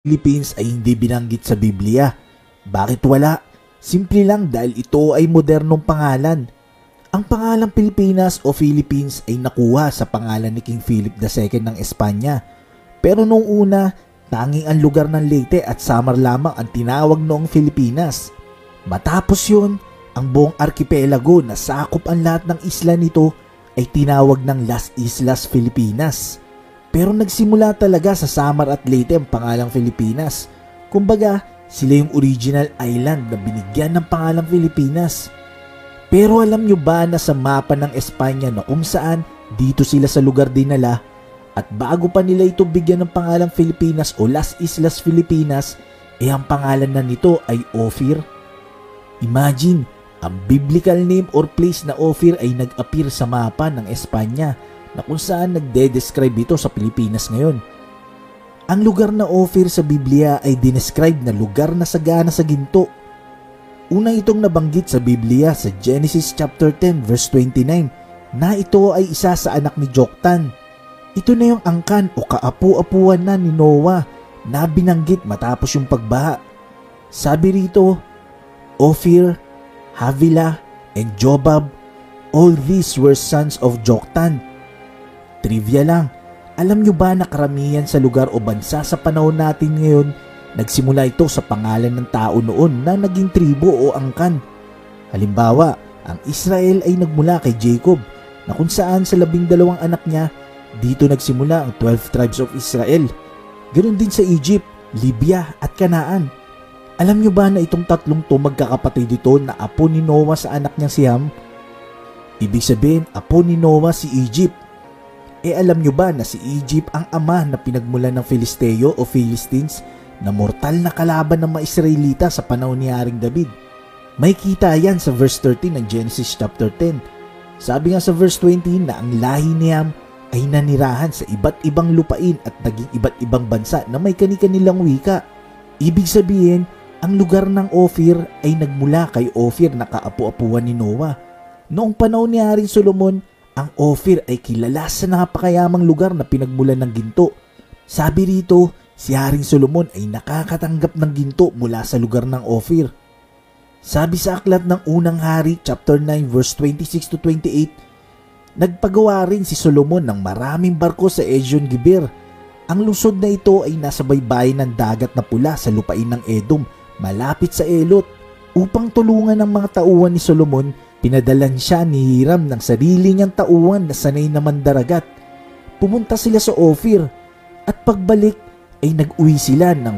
Philippines ay hindi binanggit sa Biblia. Bakit wala? Simple lang dahil ito ay modernong pangalan. Ang pangalang Pilipinas o Philippines ay nakuha sa pangalan ni King Philip II ng Espanya. Pero noong una, tanging ang lugar ng Leyte at Samar lamang ang tinawag noong Pilipinas. Matapos yun, ang buong arkipelago na sakop ang lahat ng isla nito ay tinawag ng Las Islas Filipinas. Pero nagsimula talaga sa Samar at Leyte ang pangalang Pilipinas. Kumbaga, sila yung original island na binigyan ng pangalang Pilipinas. Pero alam nyo ba na sa mapa ng Espanya na kung saan dito sila sa lugar dinala at bago pa nila ito bigyan ng pangalang Pilipinas o Las Islas Filipinas, ang pangalan na nito ay Ophir? Imagine, ang biblical name or place na Ophir ay nag-appear sa mapa ng Espanya na kung saan nagde-describe ito sa Pilipinas ngayon. Ang lugar na Ophir sa Biblia ay dinescribe na lugar na sagana sa ginto. Una itong nabanggit sa Biblia sa Genesis chapter 10 verse 29 na ito ay isa sa anak ni Joktan. Ito na yung angkan o kaapu-apuan na ni Noah na binanggit matapos yung pagbaha. Sabi rito, Ophir, Havilah, and Jobab, all these were sons of Joktan. Trivia lang, alam nyo ba na karamihan sa lugar o bansa sa panahon natin ngayon, nagsimula ito sa pangalan ng tao noon na naging tribo o angkan. Halimbawa, ang Israel ay nagmula kay Jacob na kung saan sa 12 anak niya, dito nagsimula ang 12 tribes of Israel. Ganon din sa Egypt, Libya at Canaan. Alam nyo ba na itong tatlong to magkakapatid ito na apo ni Noah sa anak niyang si Ham? Ibig sabihin, apo ni Noah si Egypt. Alam nyo ba na si Egypt ang ama na pinagmulan ng Filisteo o Philistines na mortal na kalaban ng mga Israelita sa panahon ni Haring David? May kita yan sa verse 13 ng Genesis chapter 10. Sabi nga sa verse 20 na ang lahi ni Ham ay nanirahan sa iba't ibang lupain at naging iba't ibang bansa na may kani-kanilang wika. Ibig sabihin, ang lugar ng Ophir ay nagmula kay Ophir na kaapu-apuan ni Noah. Noong panahon ni Haring Solomon, ang Ophir ay kilala sa napakayamang lugar na pinagmulan ng ginto. Sabi rito, si Haring Solomon ay nakakatanggap ng ginto mula sa lugar ng Ophir. Sabi sa aklat ng Unang Hari, chapter 9, verse 26 to 28, nagpagawa rin si Solomon ng maraming barko sa Ezion Geber. Ang lungsod na ito ay nasa baybayin ng dagat na pula sa lupain ng Edom, malapit sa Elot. Upang tulungan ng mga tauhan ni Solomon, pinadalan siya ni Hiram ng sarili niyang tauhan na sanay na mandaragat. Pumunta sila sa Ophir at pagbalik ay nag-uwi sila ng